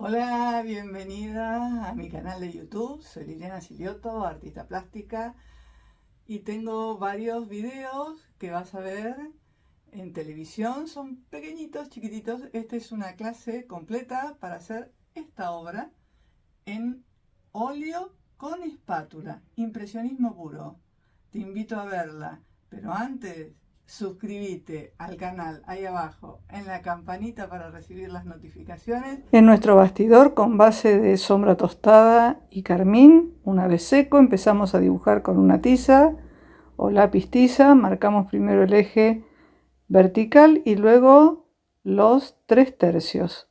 Hola, bienvenida a mi canal de YouTube. Soy Liliana Silioto, artista plástica, y tengo varios videos que vas a ver en televisión. Son pequeñitos, chiquititos. Esta es una clase completa para hacer esta obra en óleo con espátula, impresionismo puro. Te invito a verla, pero antes suscríbete al canal ahí abajo en la campanita para recibir las notificaciones. En nuestro bastidor, con base de sombra tostada y carmín, una vez seco, empezamos a dibujar con una tiza o lápiz tiza. Marcamos primero el eje vertical y luego los 3/3.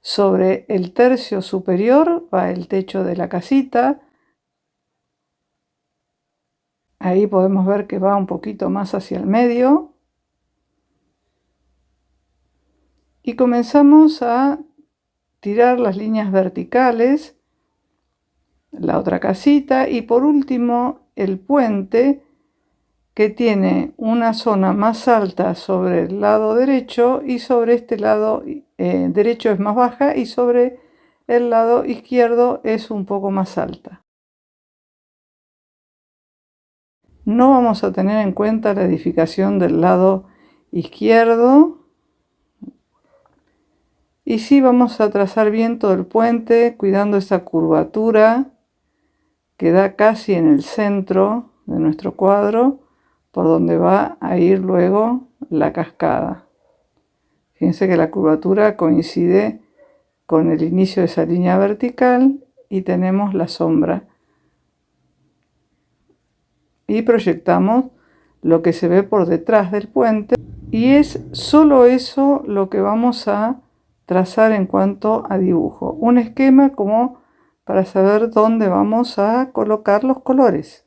Sobre el tercio superior va el techo de la casita. Ahí podemos ver que va un poquito más hacia el medio. Y comenzamos a tirar las líneas verticales, la otra casita y por último el puente, que tiene una zona más alta sobre el lado derecho y sobre este lado derecho es más baja y sobre el lado izquierdo es un poco más alta. No vamos a tener en cuenta la edificación del lado izquierdo y sí vamos a trazar bien todo el puente, cuidando esa curvatura que da casi en el centro de nuestro cuadro, por donde va a ir luego la cascada. Fíjense que la curvatura coincide con el inicio de esa línea vertical y tenemos la sombra. Y proyectamos lo que se ve por detrás del puente y es solo eso lo que vamos a trazar en cuanto a dibujo. Un esquema como para saber dónde vamos a colocar los colores.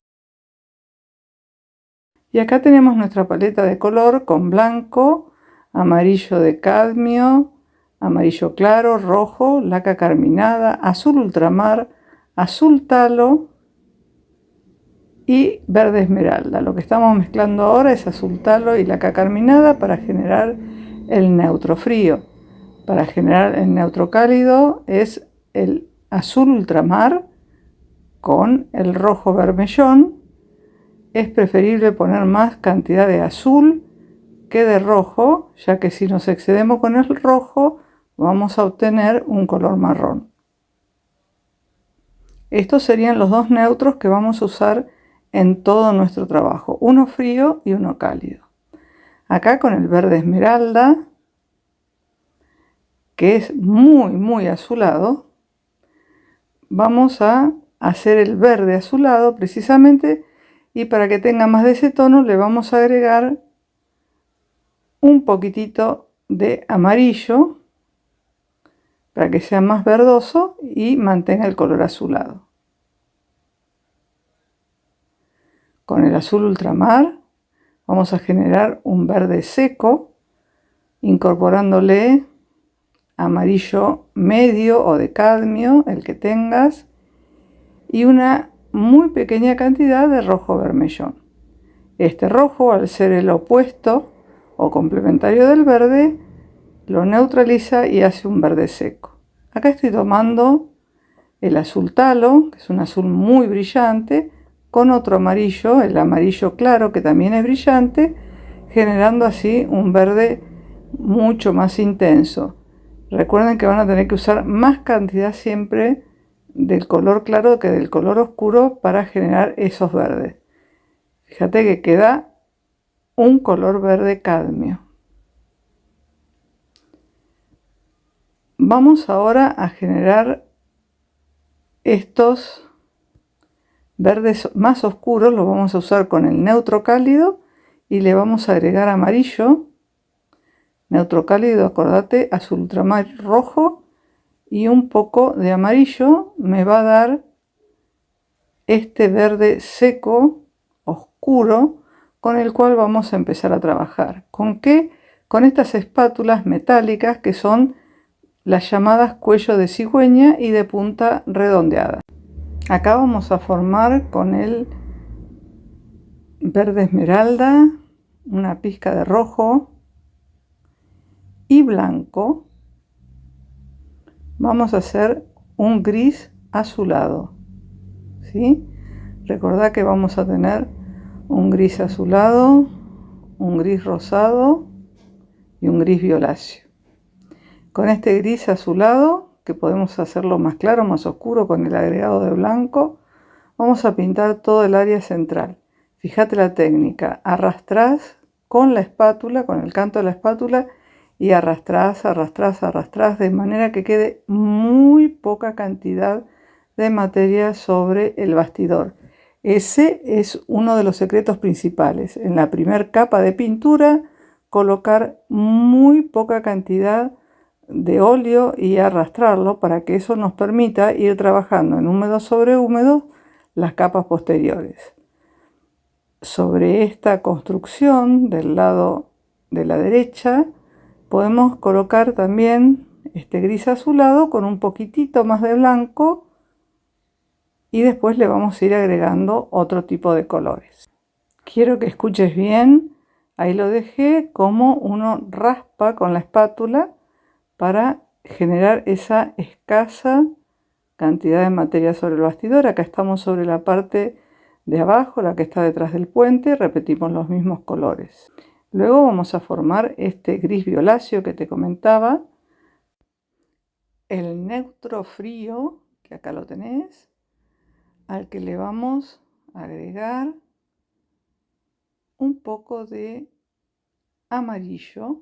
Y acá tenemos nuestra paleta de color con blanco, amarillo de cadmio, amarillo claro, rojo, laca carminada, azul ultramar, azul talo y verde esmeralda. Lo que estamos mezclando ahora es azul talo y laca carminada para generar el neutro frío. Para generar el neutro cálido es el azul ultramar con el rojo vermellón. Es preferible poner más cantidad de azul que de rojo, ya que si nos excedemos con el rojo vamos a obtener un color marrón. Estos serían los dos neutros que vamos a usar en todo nuestro trabajo, uno frío y uno cálido. Acá con el verde esmeralda, que es muy azulado, vamos a hacer el verde azulado precisamente, y para que tenga más de ese tono le vamos a agregar un poquitito de amarillo para que sea más verdoso y mantenga el color azulado. Con el azul ultramar vamos a generar un verde seco, incorporándole amarillo medio o de cadmio, el que tengas, y una muy pequeña cantidad de rojo vermellón. Este rojo, al ser el opuesto o complementario del verde, lo neutraliza y hace un verde seco. Acá estoy tomando el azul talo, que es un azul muy brillante, con otro amarillo, el amarillo claro, que también es brillante, generando así un verde mucho más intenso. Recuerden que van a tener que usar más cantidad siempre del color claro que del color oscuro para generar esos verdes. Fíjate que queda un color verde cadmio. Vamos ahora a generar estos verdes más oscuros. Los vamos a usar con el neutro cálido y le vamos a agregar amarillo. Neutro cálido, acordate, azul ultramar rojo y un poco de amarillo me va a dar este verde seco, oscuro, con el cual vamos a empezar a trabajar. ¿Con qué? Con estas espátulas metálicas que son las llamadas cuello de cigüeña y de punta redondeada. Acá vamos a formar con el verde esmeralda una pizca de rojo y blanco, vamos a hacer un gris azulado, ¿sí? Recordá que vamos a tener un gris azulado, un gris rosado y un gris violáceo. Con este gris azulado, que podemos hacerlo más claro, más oscuro con el agregado de blanco, vamos a pintar todo el área central. Fíjate la técnica, arrastrás con la espátula, con el canto de la espátula, y arrastrás, arrastrás, arrastrás, de manera que quede muy poca cantidad de materia sobre el bastidor. Ese es uno de los secretos principales. En la primera capa de pintura, colocar muy poca cantidad de óleo y arrastrarlo para que eso nos permita ir trabajando en húmedo sobre húmedo las capas posteriores. Sobre esta construcción del lado de la derecha podemos colocar también este gris azulado con un poquitito más de blanco y después le vamos a ir agregando otro tipo de colores. Quiero que escuches bien, ahí lo dejé como uno raspa con la espátula para generar esa escasa cantidad de materia sobre el bastidor. Acá estamos sobre la parte de abajo, la que está detrás del puente, repetimos los mismos colores. Luego vamos a formar este gris violáceo que te comentaba, el neutro frío, que acá lo tenés, al que le vamos a agregar un poco de amarillo.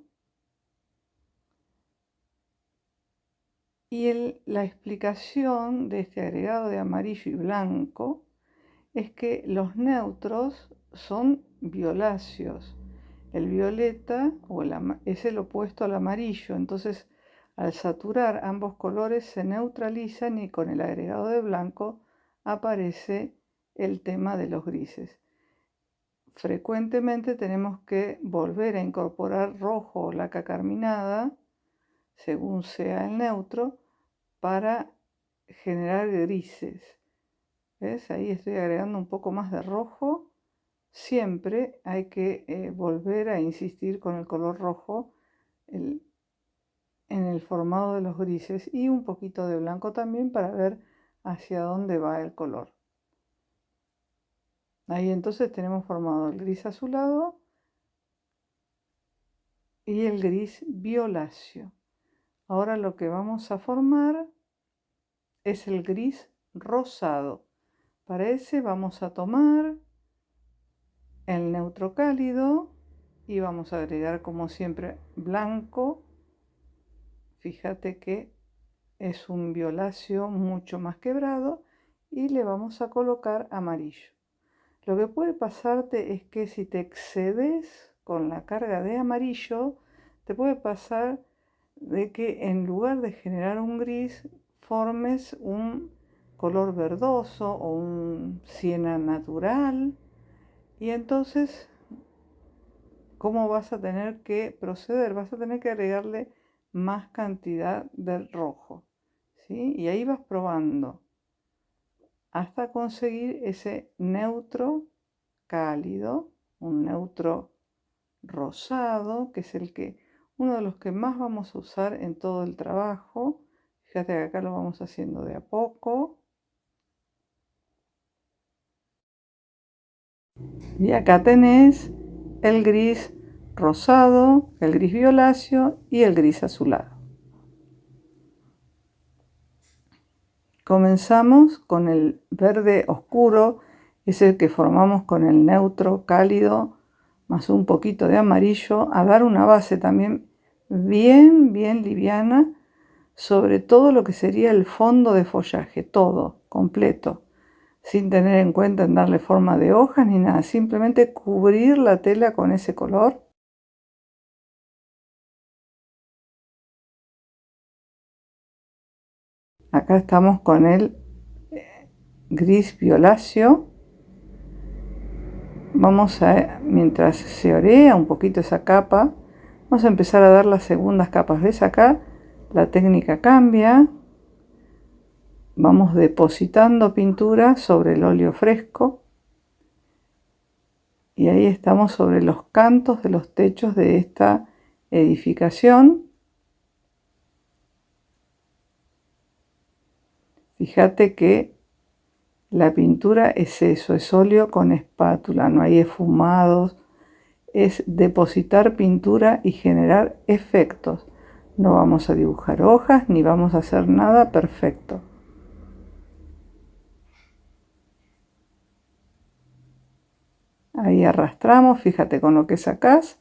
Y la explicación de este agregado de amarillo y blanco es que los neutros son violáceos. El violeta es el opuesto al amarillo, entonces al saturar ambos colores se neutralizan y con el agregado de blanco aparece el tema de los grises. Frecuentemente tenemos que volver a incorporar rojo o laca carminada, según sea el neutro, para generar grises. ¿Ves? Ahí estoy agregando un poco más de rojo. Siempre hay que volver a insistir con el color rojo en el formado de los grises y un poquito de blanco también para ver hacia dónde va el color. Ahí entonces tenemos formado el gris azulado y el gris violáceo. Ahora lo que vamos a formar es el gris rosado. Para ese vamos a tomar el neutro cálido y vamos a agregar como siempre blanco. Fíjate que es un violáceo mucho más quebrado y le vamos a colocar amarillo. Lo que puede pasarte es que si te excedes con la carga de amarillo, te puede pasar de que en lugar de generar un gris, formes un color verdoso o un siena natural. Y entonces, ¿cómo vas a tener que proceder? Vas a tener que agregarle más cantidad del rojo, ¿sí? Y ahí vas probando hasta conseguir ese neutro cálido, un neutro rosado, que es uno de los que más vamos a usar en todo el trabajo. Fíjate que acá lo vamos haciendo de a poco. Y acá tenés el gris rosado, el gris violáceo y el gris azulado. Comenzamos con el verde oscuro, es el que formamos con el neutro cálido más un poquito de amarillo, a dar una base también bien liviana sobre todo lo que sería el fondo de follaje, todo, completo, sin tener en cuenta en darle forma de hojas ni nada, simplemente cubrir la tela con ese color. Acá estamos con el gris violáceo. Vamos a, mientras se orea un poquito esa capa, vamos a empezar a dar las segundas capas. ¿Ves acá? La técnica cambia. Vamos depositando pintura sobre el óleo fresco. Y ahí estamos sobre los cantos de los techos de esta edificación. Fíjate que la pintura es eso, es óleo con espátula, no hay esfumados, es depositar pintura y generar efectos. No vamos a dibujar hojas ni vamos a hacer nada perfecto. Ahí arrastramos, fíjate con lo que sacás,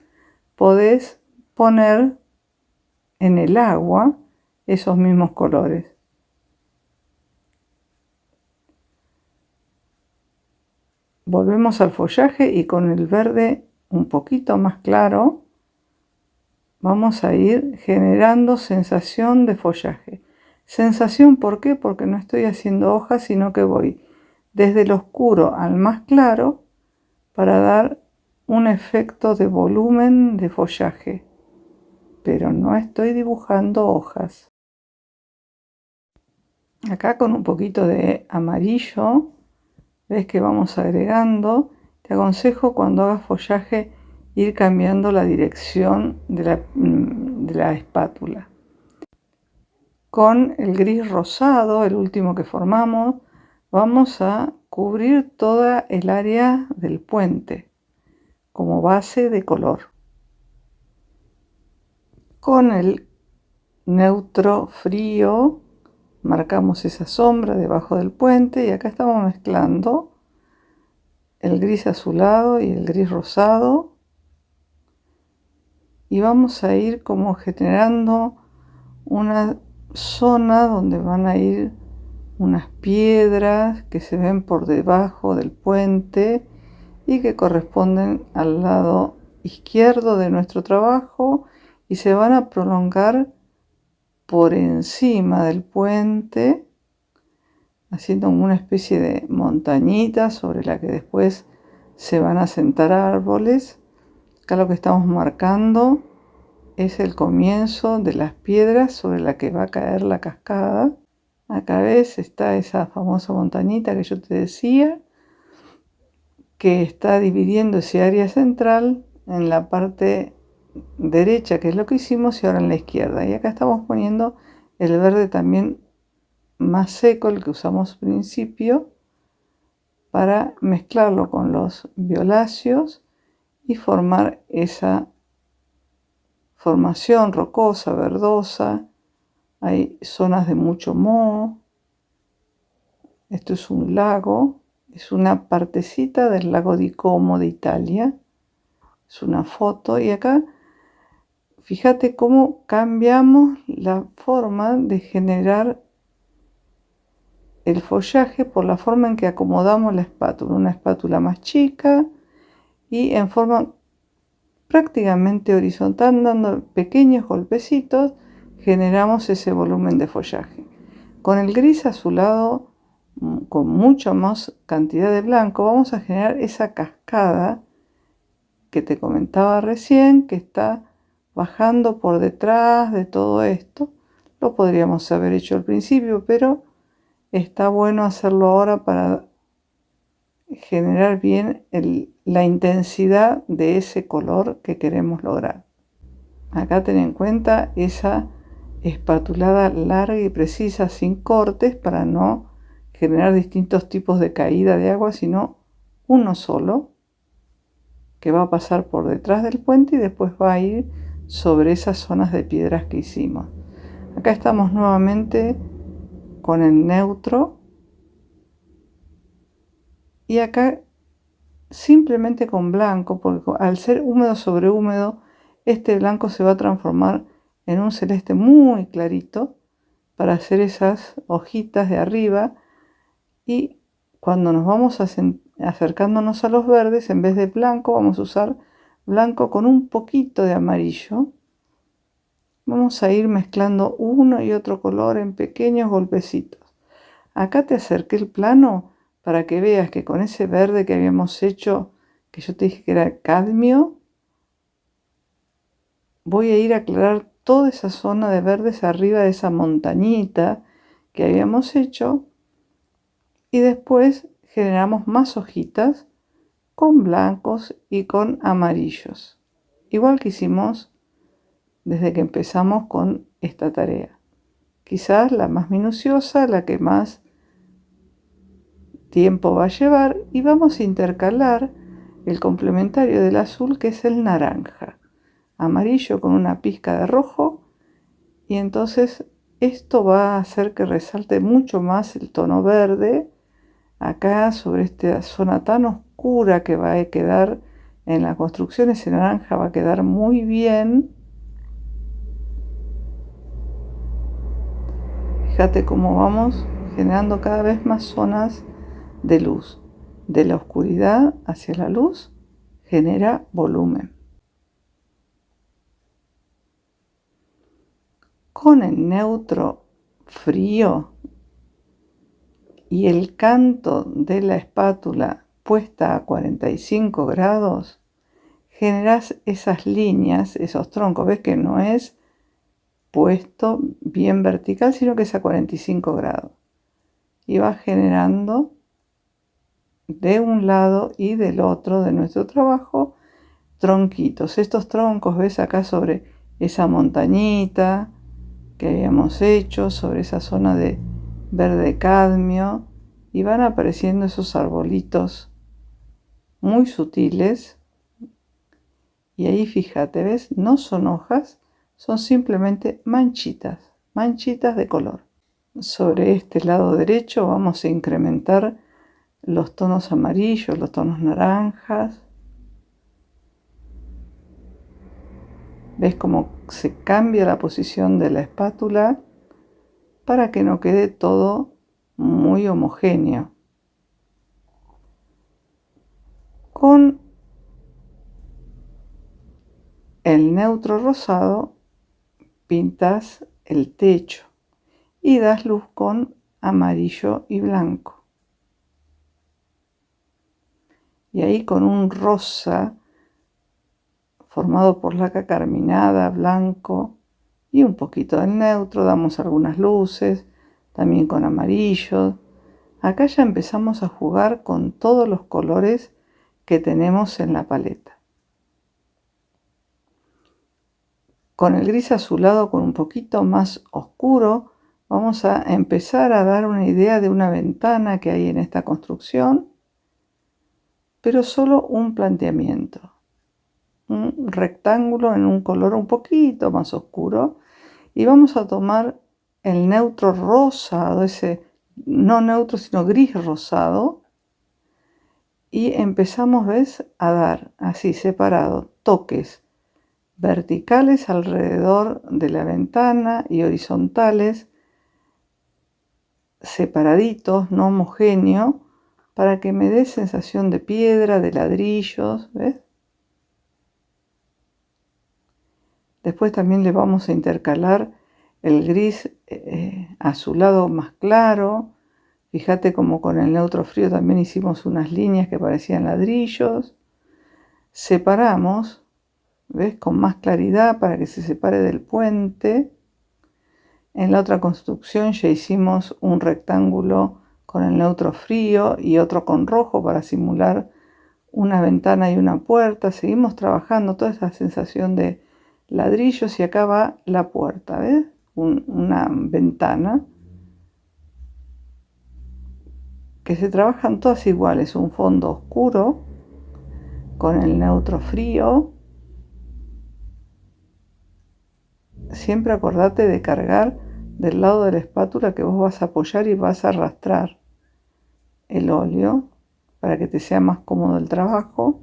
podés poner en el agua esos mismos colores. Volvemos al follaje y con el verde un poquito más claro vamos a ir generando sensación de follaje. Sensación, ¿por qué? Porque no estoy haciendo hojas, sino que voy desde el oscuro al más claro para dar un efecto de volumen de follaje. Pero no estoy dibujando hojas. Acá con un poquito de amarillo, ves que vamos agregando. Te aconsejo cuando hagas follaje ir cambiando la dirección de la espátula. Con el gris rosado, el último que formamos, vamos a cubrir toda el área del puente como base de color. Con el neutro frío marcamos esa sombra debajo del puente y acá estamos mezclando el gris azulado y el gris rosado y vamos a ir como generando una zona donde van a ir unas piedras que se ven por debajo del puente y que corresponden al lado izquierdo de nuestro trabajo y se van a prolongar por encima del puente, haciendo una especie de montañita sobre la que después se van a sentar árboles. Acá lo que estamos marcando es el comienzo de las piedras sobre la que va a caer la cascada. Acá ves, está esa famosa montañita que yo te decía, que está dividiendo ese área central en la parte derecha, que es lo que hicimos, y ahora en la izquierda. Y acá estamos poniendo el verde también más seco, el que usamos al principio, para mezclarlo con los violáceos y formar esa formación rocosa, verdosa. Hay zonas de mucho moho. Esto es un lago, es una partecita del lago di Como de Italia. Es una foto y acá fíjate cómo cambiamos la forma de generar el follaje por la forma en que acomodamos la espátula. Una espátula más chica y en forma prácticamente horizontal, dando pequeños golpecitos, generamos ese volumen de follaje. Con el gris azulado, con mucha más cantidad de blanco, vamos a generar esa cascada que te comentaba recién, que está bajando por detrás de todo esto. Lo podríamos haber hecho al principio, pero está bueno hacerlo ahora para generar bien la intensidad de ese color que queremos lograr. Acá ten en cuenta esa espatulada larga y precisa sin cortes para no generar distintos tipos de caída de agua, sino uno solo que va a pasar por detrás del puente y después va a ir sobre esas zonas de piedras que hicimos. Acá estamos nuevamente con el neutro y acá simplemente con blanco, porque al ser húmedo sobre húmedo, este blanco se va a transformar en un celeste muy clarito para hacer esas hojitas de arriba. Y cuando nos vamos acercándonos a los verdes, en vez de blanco vamos a usar blanco con un poquito de amarillo. Vamos a ir mezclando uno y otro color en pequeños golpecitos. Acá te acerqué el plano para que veas que con ese verde que habíamos hecho, que yo te dije que era cadmio, voy a ir a aclarar toda esa zona de verdes arriba de esa montañita que habíamos hecho y después generamos más hojitas con blancos y con amarillos, igual que hicimos desde que empezamos con esta tarea. Quizás la más minuciosa, la que más tiempo va a llevar, y vamos a intercalar el complementario del azul, que es el naranja, amarillo con una pizca de rojo, y entonces esto va a hacer que resalte mucho más el tono verde acá sobre esta zona tan oscura que va a quedar en la construcción. Ese naranja va a quedar muy bien. Fíjate cómo vamos generando cada vez más zonas de luz. De la oscuridad hacia la luz genera volumen. Con el neutro frío y el canto de la espátula puesta a 45 grados, generas esas líneas, esos troncos. Ves que no es puesto bien vertical, sino que es a 45 grados. Y vas generando de un lado y del otro de nuestro trabajo tronquitos. Estos troncos, ves acá sobre esa montañita que habíamos hecho, sobre esa zona de verde cadmio, y van apareciendo esos arbolitos muy sutiles. Y ahí fíjate, ¿ves? No son hojas, son simplemente manchitas, manchitas de color. Sobre este lado derecho vamos a incrementar los tonos amarillos, los tonos naranjas. ¿Ves cómo se cambia la posición de la espátula para que no quede todo muy homogéneo? Con el neutro rosado pintas el techo y das luz con amarillo y blanco. Y ahí con un rosa formado por laca carminada, blanco y un poquito del neutro, damos algunas luces, también con amarillo. Acá ya empezamos a jugar con todos los colores que tenemos en la paleta. Con el gris azulado, con un poquito más oscuro, vamos a empezar a dar una idea de una ventana que hay en esta construcción, pero solo un planteamiento. Un rectángulo en un color un poquito más oscuro, y vamos a tomar el neutro rosado, ese no neutro sino gris rosado, y empezamos, ¿ves?, a dar así separado toques verticales alrededor de la ventana y horizontales separaditos, no homogéneo, para que me dé sensación de piedra, de ladrillos, ¿ves? Después también le vamos a intercalar el gris azulado más claro. Fíjate como con el neutro frío también hicimos unas líneas que parecían ladrillos. Separamos, ¿ves?, con más claridad para que se separe del puente. En la otra construcción ya hicimos un rectángulo con el neutro frío y otro con rojo para simular una ventana y una puerta. Seguimos trabajando toda esa sensación de ladrillos, y acá va la puerta, ¿ves? Una ventana que se trabajan todas iguales, un fondo oscuro con el neutro frío. Siempre acordate de cargar del lado de la espátula que vos vas a apoyar y vas a arrastrar el óleo para que te sea más cómodo el trabajo.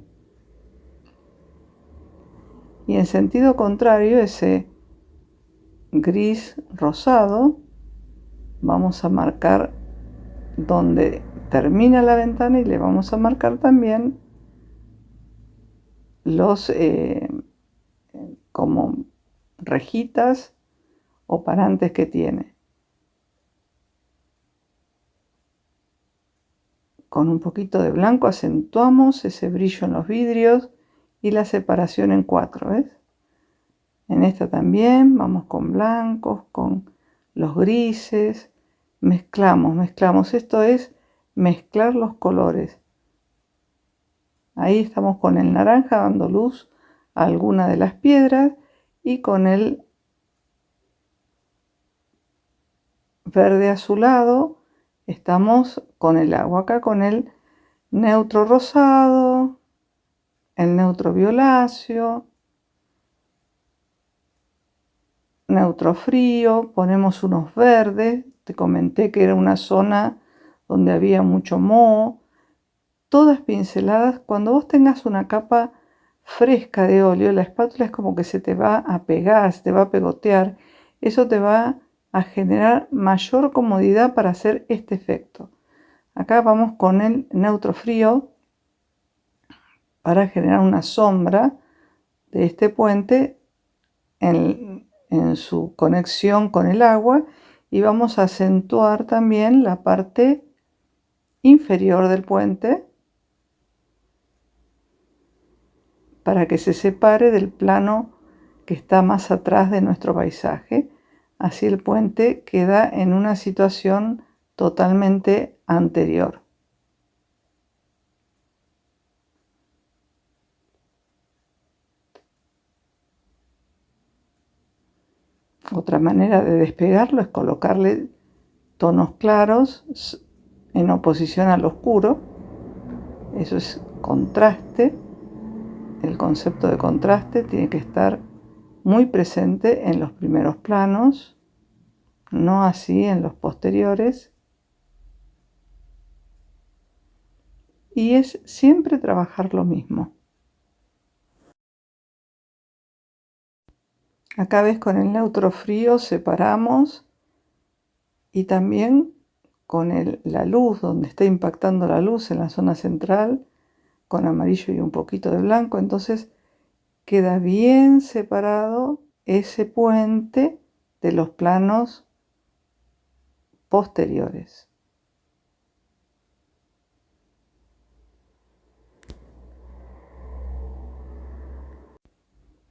Y en sentido contrario, ese gris rosado, vamos a marcar donde termina la ventana y le vamos a marcar también los como rejitas o parantes que tiene. Con un poquito de blanco acentuamos ese brillo en los vidrios y la separación en cuatro, ¿ves? En esta también vamos con blancos, con los grises, mezclamos. Esto es mezclar los colores. Ahí estamos con el naranja dando luz a alguna de las piedras, y con el verde azulado estamos con el agua. Acá con el neutro rosado, el neutro violáceo, neutro frío, ponemos unos verdes. Te comenté que era una zona donde había mucho moho. Todas pinceladas. Cuando vos tengas una capa fresca de óleo, la espátula es como que se te va a pegar, se te va a pegotear. Eso te va a generar mayor comodidad para hacer este efecto. Acá vamos con el neutro frío para generar una sombra de este puente en su conexión con el agua, y vamos a acentuar también la parte inferior del puente para que se separe del plano que está más atrás de nuestro paisaje. Así el puente queda en una situación totalmente anterior. Otra manera de despegarlo es colocarle tonos claros en oposición al oscuro. Eso es contraste. El concepto de contraste tiene que estar muy presente en los primeros planos, no así en los posteriores. Y es siempre trabajar lo mismo. Acá ves, con el neutro frío separamos, y también con la luz, donde está impactando la luz en la zona central, con amarillo y un poquito de blanco. Entonces queda bien separado ese puente de los planos posteriores.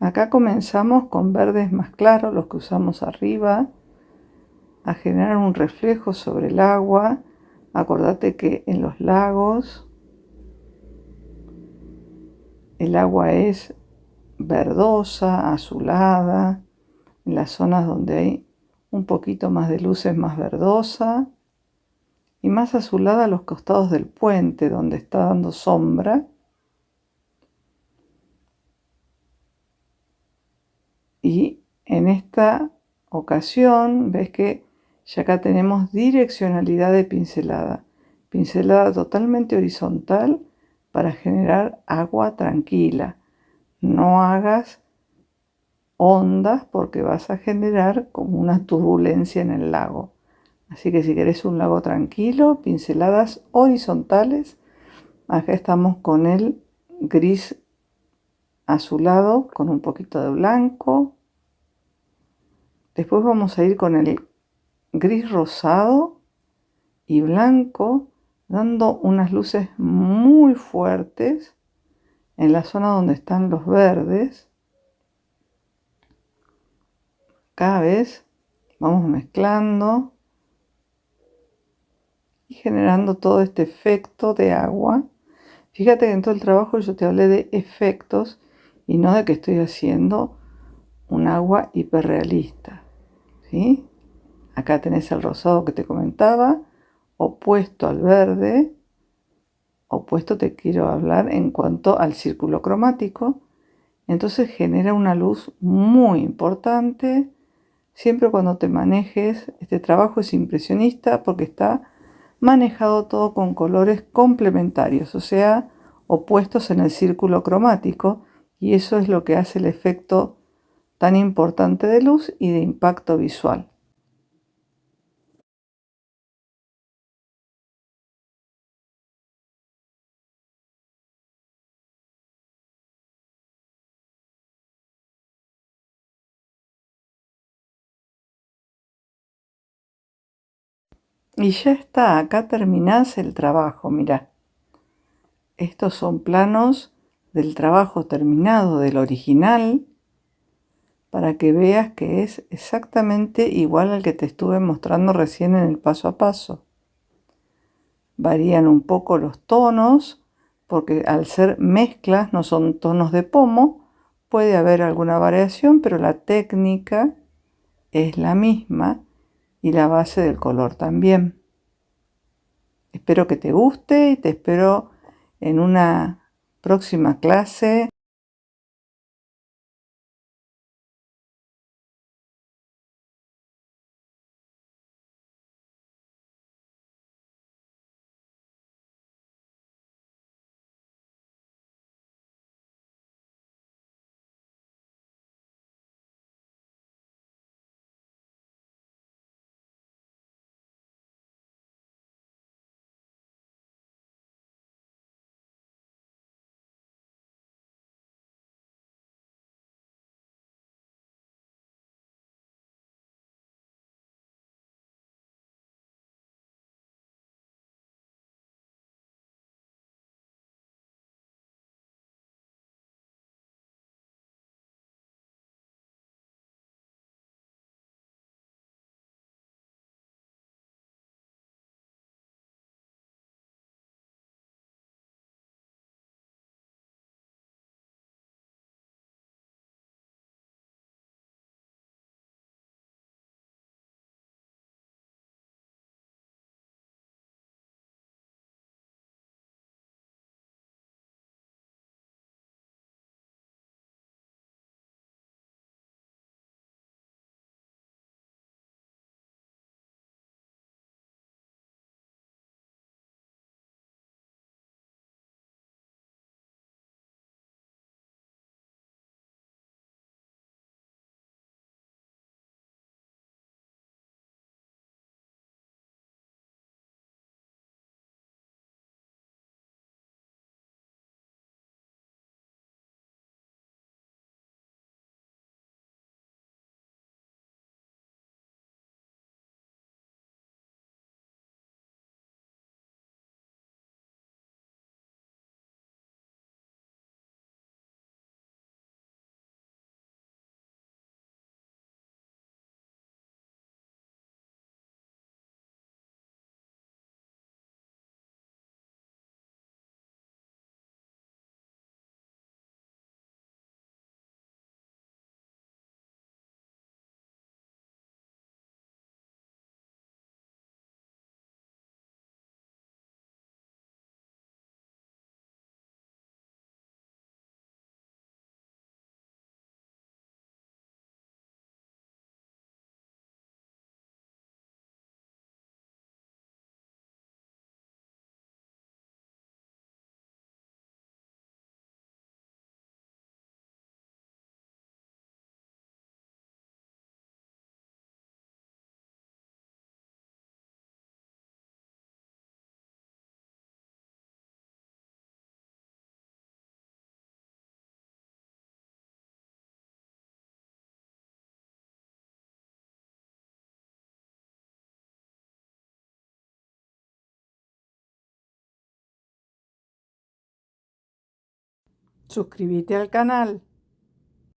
Acá comenzamos con verdes más claros, los que usamos arriba, a generar un reflejo sobre el agua. Acordate que en los lagos el agua es verdosa, azulada. En las zonas donde hay un poquito más de luz es más verdosa, y más azulada a los costados del puente, donde está dando sombra. Y en esta ocasión ves que ya acá tenemos direccionalidad de pincelada. Pincelada totalmente horizontal para generar agua tranquila. No hagas ondas porque vas a generar como una turbulencia en el lago. Así que si querés un lago tranquilo, pinceladas horizontales. Acá estamos con el gris azulado con un poquito de blanco. Después vamos a ir con el gris rosado y blanco, dando unas luces muy fuertes en la zona donde están los verdes. Cada vez vamos mezclando y generando todo este efecto de agua. Fíjate que en todo el trabajo yo te hablé de efectos y no de que estoy haciendo un agua hiperrealista, ¿sí? Acá tenés el rosado que te comentaba, opuesto al verde. Opuesto te quiero hablar en cuanto al círculo cromático. Entonces genera una luz muy importante. Siempre cuando te manejes, este trabajo es impresionista porque está manejado todo con colores complementarios, o sea, opuestos en el círculo cromático, y eso es lo que hace el efecto tan importante de luz y de impacto visual. Y ya está, acá terminás el trabajo, mirá. Estos son planos del trabajo terminado del original, para que veas que es exactamente igual al que te estuve mostrando recién en el paso a paso. Varían un poco los tonos, porque al ser mezclas no son tonos de pomo, puede haber alguna variación, pero la técnica es la misma y la base del color también. Espero que te guste y te espero en una próxima clase. Suscríbete al canal.